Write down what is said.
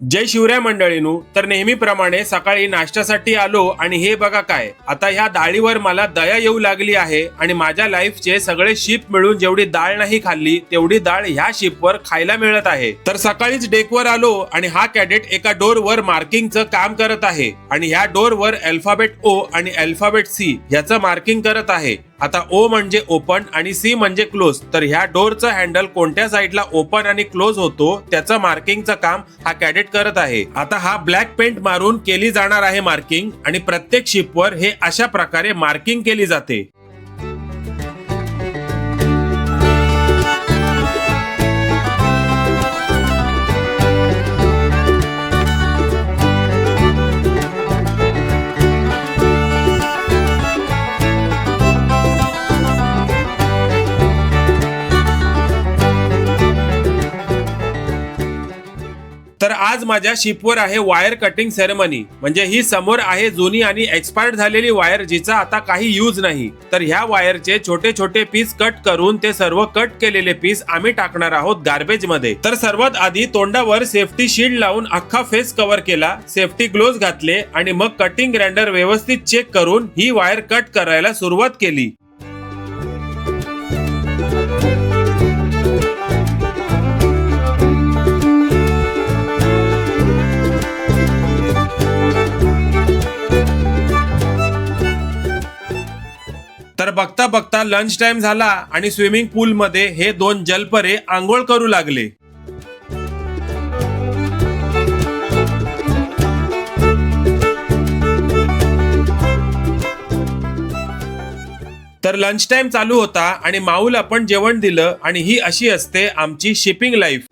जय शिवराय मंडळीनू. तर नेहमीप्रमाणे सकाळी नाश्त्यासाठी आलो आणि हे बघा काय, आता ह्या डाळीवर मला दया येऊ लागली आहे आणि माझ्या लाईफचे सगळे शिप मिळून जेवढी डाळ नाही खाल्ली तेवढी डाळ ह्या शिपवर खायला मिळत आहे. तर सकाळीच डेकवर आलो आणि हा कॅडेट एका डोरवर मार्किंगचं काम करत आहे आणि ह्या डोरवर अल्फाबेट ओ आणि अल्फाबेट सी ह्याचं मार्किंग करत आहे. आता ओ म्हणजे ओपन आणि सी म्हणजे क्लोज. तर ह्या डोरचं हँडल कोणत्या साईडला ओपन आणि क्लोज होतो त्याचं मार्किंगचं काम हा कॅडेट करत आहे. आता हा ब्लॅक पेंट मारून केली जाणार आहे मार्किंग आणि प्रत्येक शिपवर हे अशा प्रकारे मार्किंग केली जाते. तर आज माझ्या शिपवर आहे वायर कटिंग सेरेमनी. म्हणजे ही समोर आहे जुनी आणि एक्सपायर्ड झालेली वायर जिचा आता काही यूज नाही. तर ह्या वायरचे छोटे छोटे पीस कट करून ते सर्व कट केलेले पीस आम्ही टाकणार आहोत गार्बेज मध्ये. तर सर्वात आधी तोंडावर सेफ्टी शील्ड लावून अख्खा फेस कव्हर केला, सेफ्टी ग्लोव्ज घातले आणि मग कटिंग ग्राइंडर व्यवस्थित चेक करून ही वायर कट करायला सुरुवात केली. तर बघता बघता लंच टाइम झाला आणि स्विमिंग पूल मध्ये हे दोन जलपरे आंघोळ करू लागले. तर लंच टाइम चालू होता आणि माऊला पण जेवण दिलं आणि ही अशी असते आमची शिपिंग लाईफ.